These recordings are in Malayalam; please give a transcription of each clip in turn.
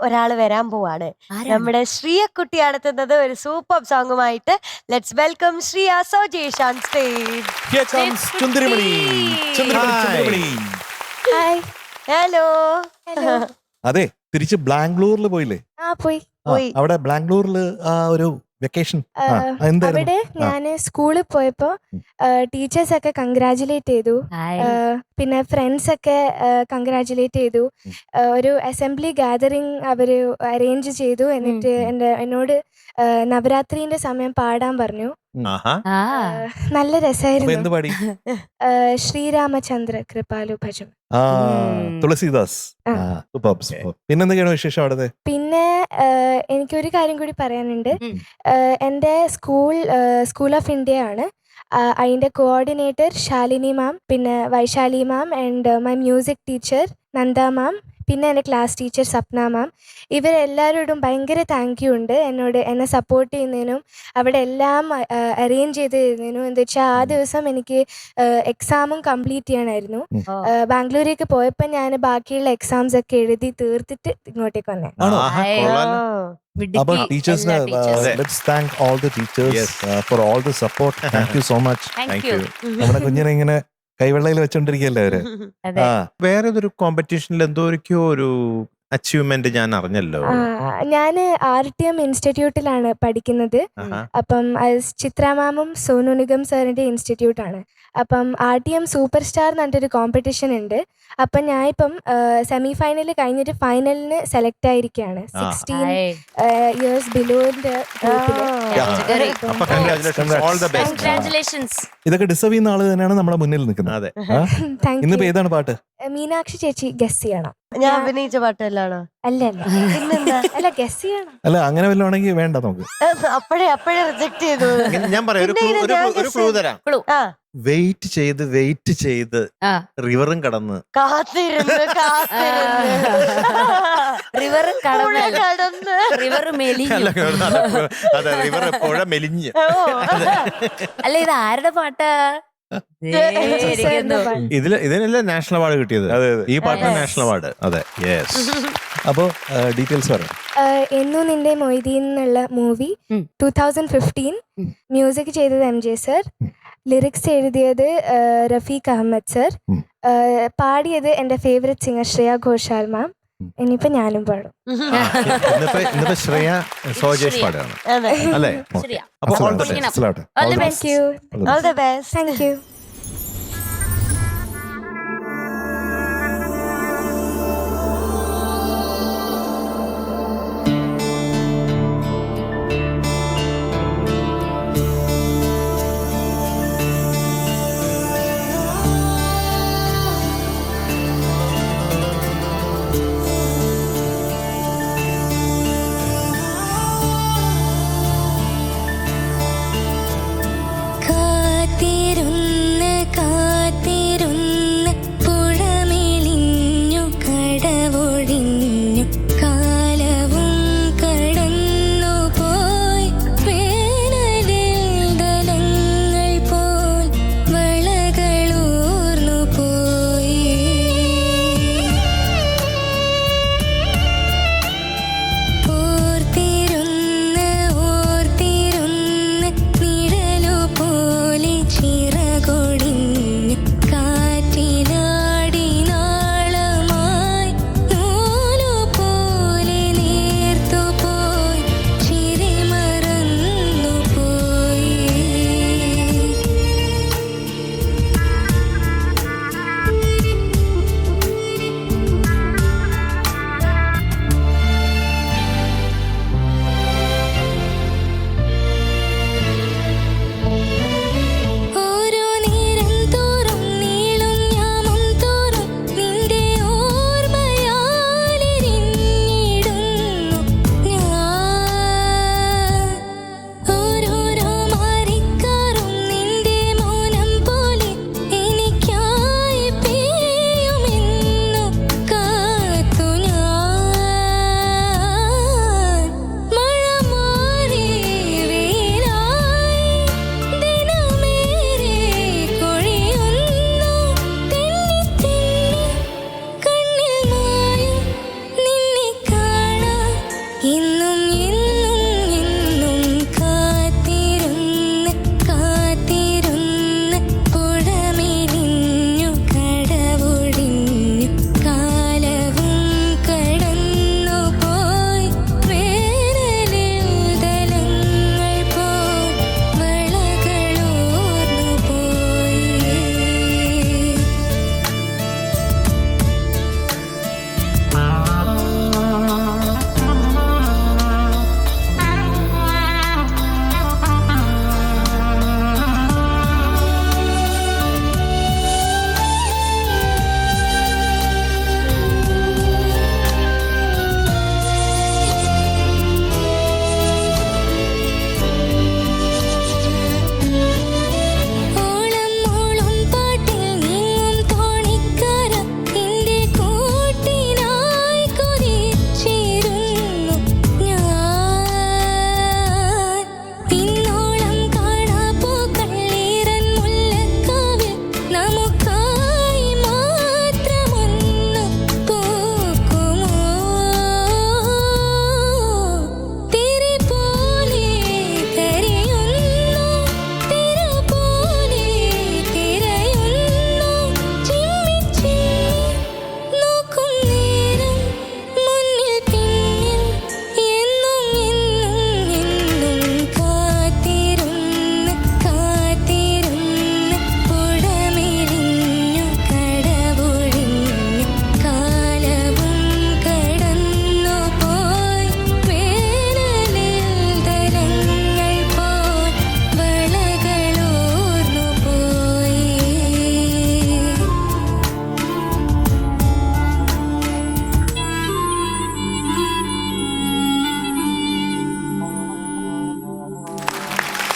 ഒരാള് വരാൻ പോവാണ്. നമ്മുടെ ശ്രീയക്കുട്ടി അടുത്തുന്നത് ഒരു സൂപ്പർ സോങ്ങുമായിട്ട്. Let's welcome Shreya Sojesh on stage. Here comes ചുന്ദരിമണി. ചുന്ദരിമണി. ഹായ്. ഹലോ. ഹലോ. അതെ, തിരിച്ച് ബാംഗ്ലൂരിൽ പോയില്ലേ? പോയി. അവിടെ ബാംഗ്ലൂരിൽ ഒരു വെക്കേഷൻ അവിടെ ഞാന് സ്കൂളിൽ പോയപ്പോ ടീച്ചേഴ്സ് ഒക്കെ കൺഗ്രാജുലേറ്റ് ചെയ്തു. പിന്നെ ഫ്രണ്ട്സ് ഒക്കെ കൺഗ്രാജുലേറ്റ് ചെയ്തു. ഒരു അസംബ്ലി ഗാദറിംഗ് അവര് അറേഞ്ച് ചെയ്തു. എന്നിട്ട് എന്നോട് നവരാത്രിന്റെ സമയം പാടാൻ പറഞ്ഞു. നല്ല രസമായിരുന്നു. ശ്രീരാമചന്ദ്ര കൃപാലു ഭജൻ. തുളസീദാസ്. പിന്നെന്തൊക്കെയാണ് വിശേഷം അവിടുത്തെ? പിന്നെ എനിക്കൊരു കാര്യം കൂടി പറയാനുണ്ട്. എൻ്റെ സ്കൂൾ ഓഫ് ഇന്ത്യ ആണ്. അതിൻ്റെ കോർഡിനേറ്റർ ശാലിനി മാം, പിന്നെ Vaishali ma'am and my music teacher Nanda ma'am, പിന്നെ എൻ്റെ ക്ലാസ് ടീച്ചർ സപ്ന മാം, ഇവരെല്ലാവരോടും ഭയങ്കര താങ്ക് യു ഉണ്ട് എന്നെ സപ്പോർട്ട് ചെയ്യുന്നതിനും അവിടെ എല്ലാം അറേഞ്ച് ചെയ്ത് തരുന്നതിനും. എന്താ വെച്ചാൽ ആ ദിവസം എനിക്ക് എക്സാമും കംപ്ലീറ്റ് ചെയ്യണമായിരുന്നു. ബാംഗ്ലൂരേക്ക് പോയപ്പോൾ ഞാൻ ബാക്കിയുള്ള എക്സാംസ് ഒക്കെ എഴുതി തീർത്തിട്ട് ഇങ്ങോട്ടേക്ക് വന്നേ. About teachers, let's thank all the teachers for all the support. Thank you so much. Thank you. നമ്മുടെ കുഞ്ഞിനെ ഇങ്ങനെ കൈവെള്ളയിൽ വെച്ചോണ്ടിരിക്കല്ലേ അവര്. വേറെ ഏതൊരു കോമ്പറ്റീഷനിൽ എന്തോരിക്കോ ഒരു അച്ചീവ്മെന്റ് ഞാൻ അറിഞ്ഞല്ലോ. ഞാൻ RTM ഇൻസ്റ്റിറ്റ്യൂട്ടിലാണ് പഠിക്കുന്നത്. അപ്പം ചിത്ര മാമും സോനു നിഗം സാറിന്റെ ഇൻസ്റ്റിറ്റ്യൂട്ടാണ്. അപ്പം RTM സൂപ്പർ സ്റ്റാർ എന്ന് പറഞ്ഞിട്ടൊരു കോമ്പറ്റീഷൻ ഉണ്ട്. അപ്പം ഞാൻ ഇപ്പം സെമി ഫൈനൽ കഴിഞ്ഞിട്ട് ഫൈനലിന് സെലക്ട് ആയിരിക്കുകയാണ്. 16 years ബിലോന്റെ ഇതൊക്കെ ഡിസർവ് ചെയ്യുന്ന ആള് തന്നെയാണ് നമ്മുടെ മുന്നിൽ നിൽക്കുന്നത്. ഇന്നിപ്പോ ഏതാണ് പാട്ട്? മീനാക്ഷി ചേച്ചി ഗസ് ചെയ്യണം. ഞാൻ അഭിനയിച്ച പാട്ടല്ലാണോ? അല്ല ഗസ് ചെയ്യണം. അല്ല അങ്ങനെ വല്ലതാണെങ്കിൽ വേണ്ട നമുക്ക്. അപ്പഴേ റിജക്ട് ചെയ്തു. ഞാൻ പറയാം, ഒരു ക്ലൂ തരാം. വെയിറ്റ് ചെയ്ത് റിവറും കടന്ന് കാത്തിരുന്ന് റിവർ കടന്ന് റിവർ മെലിഞ്ഞു. അതെ, റിവർ പുഴ മെലിഞ്ഞ്. അല്ല, ഇത് ആരുടെ പാട്ടാ? ഇതിനല്ലേ നാഷണൽ അവാർഡ് കിട്ടിയത്? ഈ പാട്ടിന് നാഷണൽ അവാർഡ്. അതെ, യെസ്. അപ്പോ ഡീറ്റെയിൽസ് പറയാം. എന്നു നിന്റെ മൊയ്തീൻ എന്നുള്ള മൂവി 2015. മ്യൂസിക് ചെയ്തത് MJ സർ, ലിറിക്സ് എഴുതിയത് റഫീഖ് അഹമ്മദ് സർ, പാടിയത് എൻ്റെ favourite singer Shreya Ghoshal ma'am. ഇനിയിപ്പോ ഞാനും പാടും. ഇന്നിപ്പോ ശ്രേയ സോജേഷ് പാടാണ് അല്ലേ? അപ്പൊ thank you. All the best. Thank you. കാത്തിരുന്ന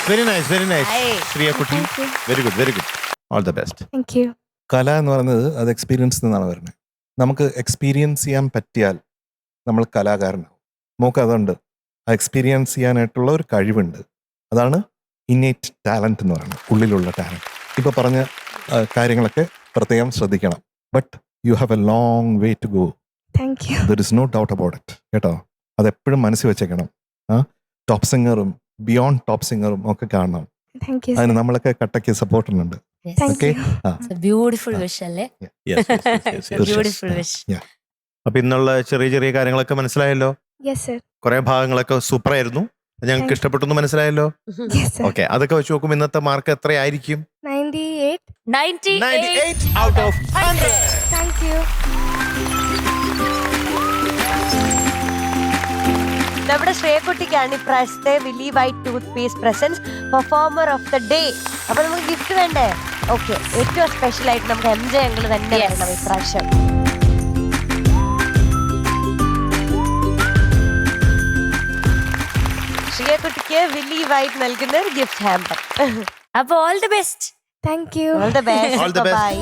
very nice very nice Aye. Shreya കുട്ടി. Thank you. Very good all the best. Thank you. കല എന്ന് പറയുന്നത് അത് എക്സ്പീരിയൻസ് നിന്നാണ് വരുന്നത്. നമുക്ക് എക്സ്പീരിയൻസ് ചെയ്യാൻ പറ്റിയാൽ നമ്മൾ കലാകാരനാവും. നമുക്ക് അതുണ്ട്, ആ എക്സ്പീരിയൻസ് ചെയ്യാനായിട്ടുള്ള ഒരു കഴിവുണ്ട്. അതാണ് ഇന്നേറ്റ് ടാലൻറ്റ് എന്ന് പറയുന്നത്, ഉള്ളിലുള്ള ടാലൻറ്റ്. ഇപ്പോൾ പറഞ്ഞ കാര്യങ്ങളൊക്കെ പ്രത്യേകം ശ്രദ്ധിക്കണം. But you have a long way to go. Thank you. There is no doubt about it കേട്ടോ. അതെപ്പോഴും മനസ്സിൽ വെച്ചേക്കണം. ടോപ്പ് സിംഗറും ബിയോണ്ട് ടോപ്പ് സിംഗറും ഒക്കെ കാണണം. Thank you. അതിന് നമ്മളൊക്കെ കട്ടയ്ക്ക് സപ്പോർട്ടുന്നുണ്ട്. Thank okay. You. Beautiful wish അല്ലേ? Beautiful wish. അപ്പൊ ഇന്നുള്ള ചെറിയ ചെറിയ കാര്യങ്ങളൊക്കെ മനസ്സിലായല്ലോ. Yes sir. കുറെ ഭാഗങ്ങളൊക്കെ സൂപ്പർ ആയിരുന്നു, ഞങ്ങൾക്ക് ഇഷ്ടപ്പെട്ടു മനസ്സിലായല്ലോ. Yes sir. ഓക്കെ, അതൊക്കെ വെച്ച് നോക്കുമ്പോൾ ഇന്നത്തെ മാർക്ക് എത്രയായിരിക്കും? 98. 98 out of 100. Thank you. നമ്മുടെ ശ്രേയക്കുട്ടിക്കാണ് ഇപ്രാവശ്യത്തെ Willy White toothpaste presence performer of the day. അപ്പൊ നമുക്ക് ഗിഫ്റ്റ് വേണ്ടേ? ഓക്കെ, ഏറ്റവും സ്പെഷ്യൽ ആയിട്ട് നമുക്ക് MJ അങ്കിൾ തന്നെ Yes. വേണം ഇപ്രാവശ്യം. ശ്രേയക്കുട്ടിക്ക് വില്ലി വൈറ്റ് നൽകുന്ന ഒരു ഗിഫ്റ്റ് ഹാമ്പർ. അപ്പൊ all the best. Thank you. All the best. All the best. By.